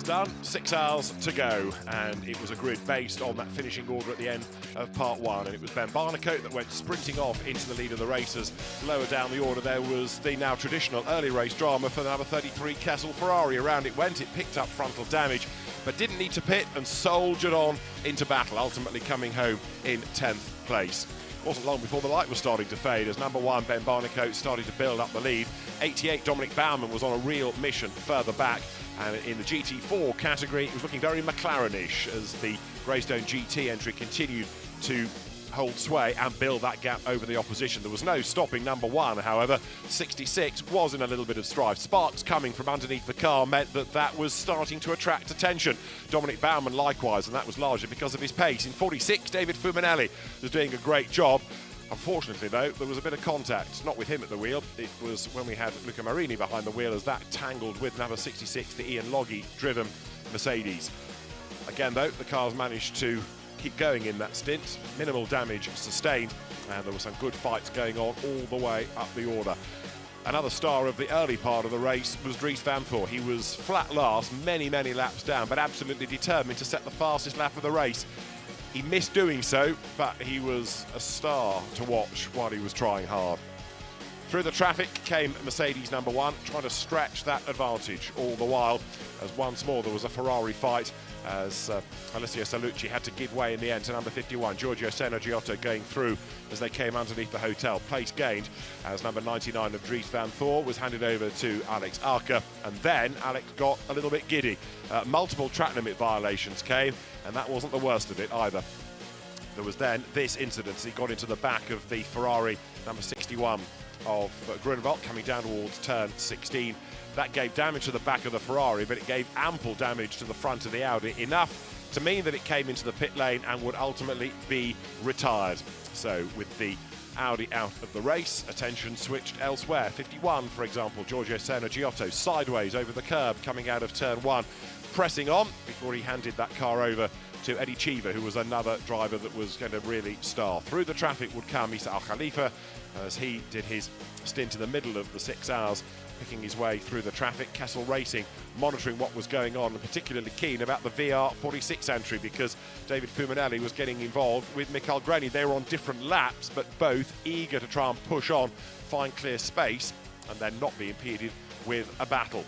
hours done, 6 hours to go, and it was a grid based on that finishing order at the end of part one, and it was Ben Barnicoat that went sprinting off into the lead of the racers. Lower down the order there was the now traditional early race drama for the number 33 Kessel Ferrari. Around it went, it picked up frontal damage, but didn't need to pit and soldiered on into battle, ultimately coming home in 10th place. It wasn't long before the light was starting to fade as number one Ben Barnicoat started to build up the lead. 88 Dominic Baumann was on a real mission further back, and in the GT4 category it was looking very McLaren-ish as the Greystone GT entry continued to hold sway and build that gap over the opposition. There was no stopping number one, however. 66 was in a little bit of strife. Sparks coming from underneath the car meant that that was starting to attract attention. Dominic Baumann likewise, and that was largely because of his pace. In 46, David Fuminelli was doing a great job. Unfortunately, though, there was a bit of contact, not with him at the wheel. It was when we had Luca Marini behind the wheel as that tangled with number 66, the Ian Logie-driven Mercedes. Again, though, the cars managed to keep going in that stint. Minimal damage sustained, and there were some good fights going on all the way up the order. Another star of the early part of the race was Dries Van Voor. He was flat last, many laps down, but absolutely determined to set the fastest lap of the race. He missed doing so, but he was a star to watch while he was trying hard. Through the traffic came Mercedes number one, trying to stretch that advantage all the while, as once more there was a Ferrari fight as Alessio Salucci had to give way in the end to number 51, Giorgio Giotto, going through as they came underneath the hotel. Place gained as number 99 of Dries Van Voor was handed over to Alex Arca, and then Alex got a little bit giddy. Multiple track limit violations came, and that wasn't the worst of it either. There was then this incident as he got into the back of the Ferrari number 61 of Grunewald coming down towards turn 16. That gave damage to the back of the Ferrari, but it gave ample damage to the front of the Audi, enough to mean that it came into the pit lane and would ultimately be retired. So with the Audi out of the race, attention switched elsewhere. 51, for example, Giorgio Giotto, sideways over the curb coming out of turn one, pressing on before he handed that car over to Eddie Cheever, who was another driver that was going to really star. Through the traffic would come Isa Al Khalifa as he did his stint in the middle of the 6 hours, picking his way through the traffic. Kessel Racing monitoring what was going on, and particularly keen about the VR46 entry because David Fuminelli was getting involved with Mikael Graney. They were on different laps, but both eager to try and push on, find clear space, and then not be impeded with a battle.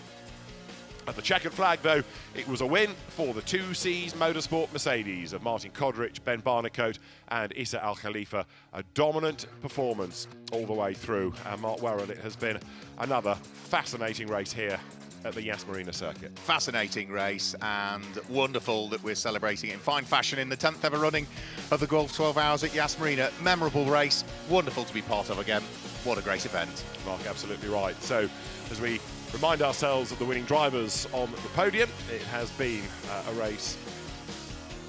At the checkered flag, though, it was a win for the two Seas Motorsport Mercedes of Martin Kodrich, Ben Barnicoat and Isa Al Khalifa. A dominant performance all the way through. And Mark Werrell, it has been another fascinating race here at the Yas Marina Circuit. Fascinating race, and wonderful that we're celebrating it in fine fashion in the 10th ever running of the Golf 12 Hours at Yas Marina. Memorable race, wonderful to be part of again. What a great event. Mark, absolutely right. So as we remind ourselves of the winning drivers on the podium, it has been a race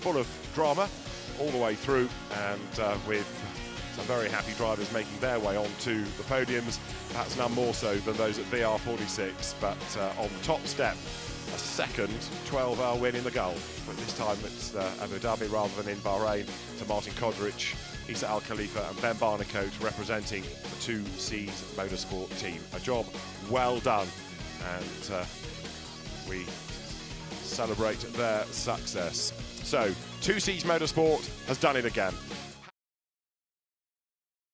full of drama all the way through, and with some very happy drivers making their way onto the podiums, perhaps none more so than those at VR46, but on the top step, a second 12-hour win in the Gulf, but this time it's Abu Dhabi rather than in Bahrain, to Martin Kodrich, Isa Al Khalifa and Ben Barnicoat representing the two Seas Motorsport team. A job well done, and we celebrate their success. So, two Seas Motorsport has done it again.